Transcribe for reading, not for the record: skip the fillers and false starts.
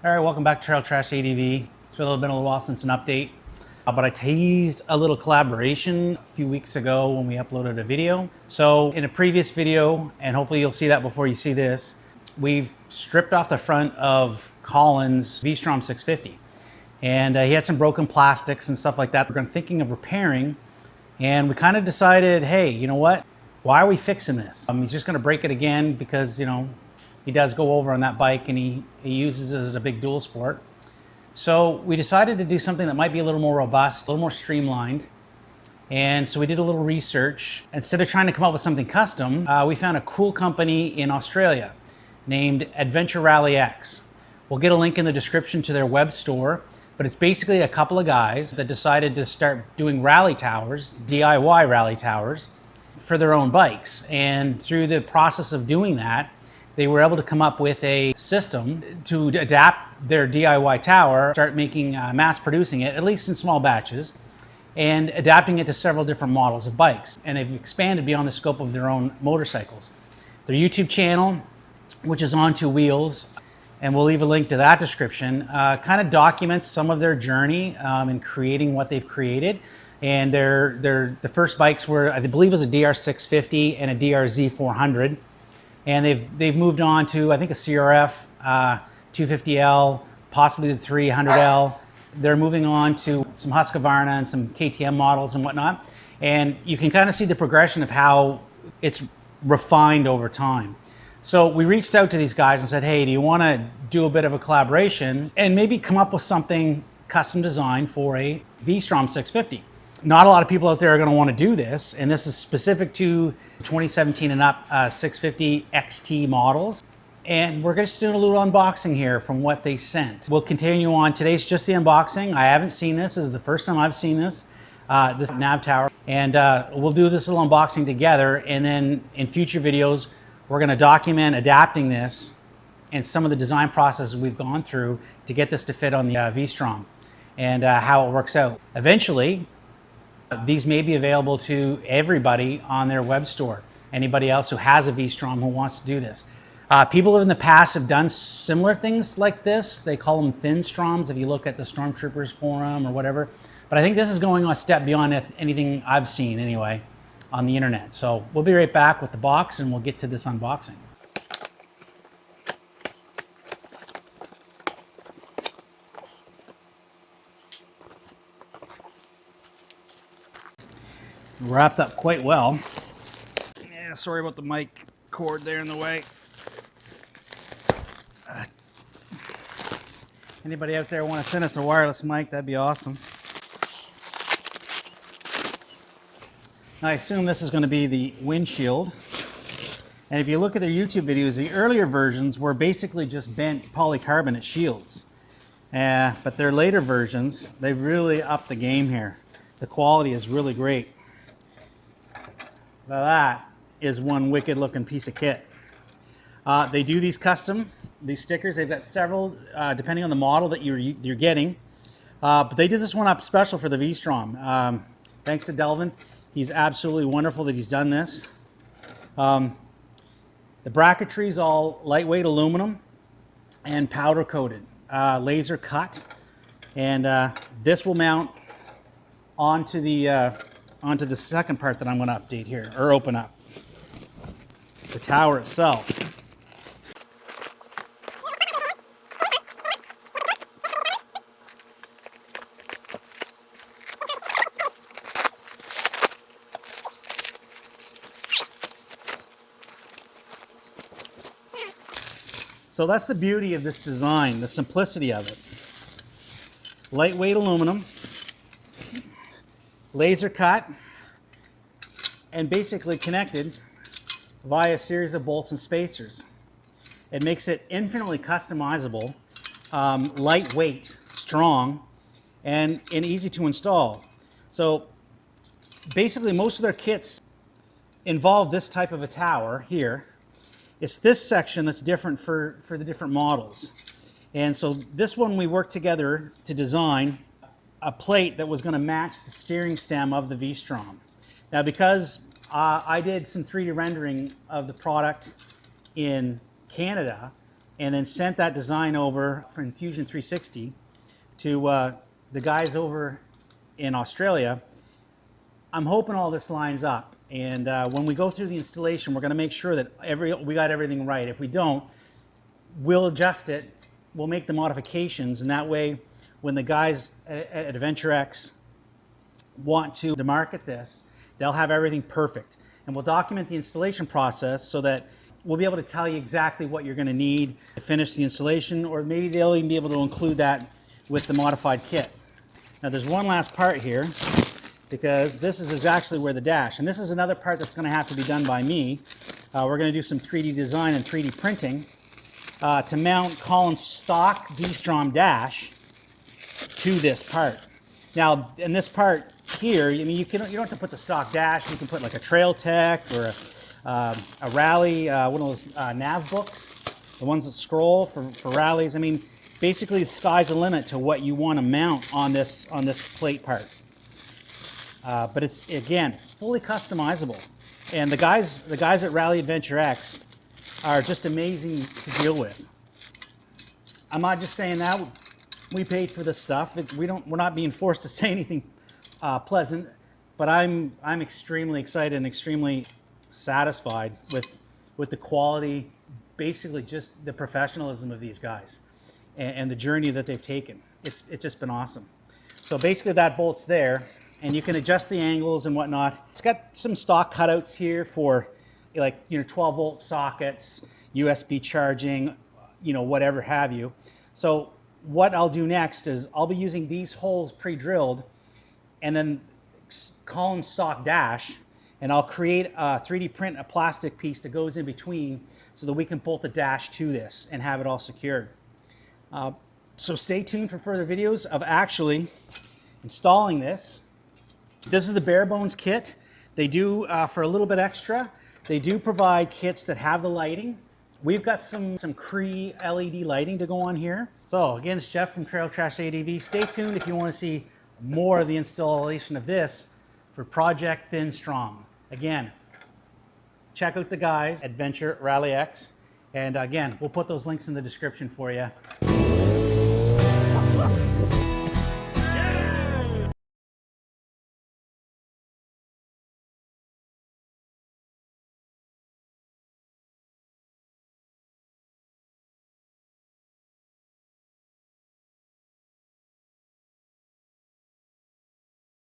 All right, welcome back to Trail Trash ADV. It's been a little while since an update, but I teased a little collaboration a few weeks ago when we uploaded a video. So in a previous video, and hopefully you'll see that before you see this, we've stripped off the front of Colin's V-Strom 650. And he had some broken plastics and stuff like that we're thinking of repairing. And we kind of decided, hey, you know what? Why are we fixing this? He's just going to break it again because, you know, he does go over on that bike and he uses it as a big dual sport. So we decided to do something that might be a little more robust, a little more streamlined. And so we did a little research. Instead of trying to come up with something custom, we found a cool company in Australia named Adventure Rally X. We'll get a link in the description to their web store, but it's basically a couple of guys that decided to start doing rally towers, DIY rally towers, for their own bikes. And through the process of doing that, they were able to come up with a system to adapt their DIY tower, start making, mass producing it, at least in small batches, and adapting it to several different models of bikes. And they've expanded beyond the scope of their own motorcycles. Their YouTube channel, which is On Two Wheels, and we'll leave a link to that description, kind of documents some of their journey in creating what they've created. And the first bikes were, I believe it was a DR650 and a DRZ400. And they've moved on to, I think, a CRF 250L, possibly the 300L. They're moving on to some Husqvarna and some KTM models and whatnot. And you can kind of see the progression of how it's refined over time. So we reached out to these guys and said, hey, do you want to do a bit of a collaboration and maybe come up with something custom designed for a V-Strom 650? Not a lot of people out there are going to want to do this, and this is specific to 2017 and up 650 XT models. And we're just doing a little unboxing here from what they sent. We'll continue on. Today's just the unboxing. I haven't seen this. This is the first time I've seen this nav tower. And we'll do this little unboxing together, and then in future videos, we're going to document adapting this and some of the design processes we've gone through to get this to fit on the V-Strom and how it works out. Eventually, these may be available to everybody on their web store. Anybody else who has a V-Strom who wants to do this. People in the past have done similar things like this. They call them thin Stroms if you look at the Stormtroopers forum or whatever. But I think this is going a step beyond anything I've seen anyway on the internet. So we'll be right back with the box and we'll get to this unboxing. Wrapped up quite well. Yeah, sorry about the mic cord there in the way. Anybody out there want to send us a wireless mic, that'd be awesome. I assume this is going to be the windshield. And if you look at their YouTube videos, the earlier versions were basically just bent polycarbonate shields. But their later versions, they've really upped the game here. The quality is really great. Now that is one wicked looking piece of kit. They do these custom, these stickers. They've got several, depending on the model that you're getting. But they did this one up special for the V-Strom. Thanks to Delvin. He's absolutely wonderful that he's done this. The bracketry is all lightweight aluminum and powder coated, laser cut. And this will mount onto the second part that I'm going to update here, or open up. The tower itself. So that's the beauty of this design, the simplicity of it. Lightweight aluminum, laser cut, and basically connected via a series of bolts and spacers. It makes it infinitely customizable, lightweight, strong, and easy to install. So basically most of their kits involve this type of a tower here. It's this section that's different for the different models. And so this one we worked together to design a plate that was going to match the steering stem of the V-Strom. Now because I did some 3D rendering of the product in Canada, and then sent that design over from Fusion 360 to the guys over in Australia. I'm hoping all this lines up, and when we go through the installation, we're going to make sure that we got everything right. If we don't, we'll adjust it, we'll make the modifications, and that way when the guys at AdventureX want to market this, they'll have everything perfect. And we'll document the installation process so that we'll be able to tell you exactly what you're going to need to finish the installation, or maybe they'll even be able to include that with the modified kit. Now there's one last part here, because this is actually where the dash, and this is another part that's going to have to be done by me. We're going to do some 3D design and 3D printing to mount Colin's stock V-Strom dash to this part. Now, in this part here, I mean, you don't have to put the stock dash. You can put like a Trail Tech or a rally, one of those nav books, the ones that scroll for rallies. I mean, basically the sky's the limit to what you want to mount on this plate part. But it's, again, fully customizable. And the guys at Rally Adventure X are just amazing to deal with. I'm not just saying that. We paid for this stuff. We're not being forced to say anything pleasant, but I'm extremely excited and extremely satisfied with the quality, basically just the professionalism of these guys and the journey that they've taken. It's just been awesome. So basically that bolt's there, and you can adjust the angles and whatnot. It's got some stock cutouts here for 12 volt sockets, USB charging, whatever have you. So what I'll do next is I'll be using these holes pre-drilled, and then Colin's stock dash, and I'll create a 3D print a plastic piece that goes in between so that we can bolt the dash to this and have it all secured. So stay tuned for further videos of actually installing this. This is the bare bones kit. They do, for a little bit extra, they do provide kits that have the lighting. We've got some Cree LED lighting to go on here. So again, it's Jeff from Trail Trash ADV. Stay tuned if you want to see more of the installation of this for Project Thin Strong. Again, check out the guys, Adventure Rally X. And again, we'll put those links in the description for you.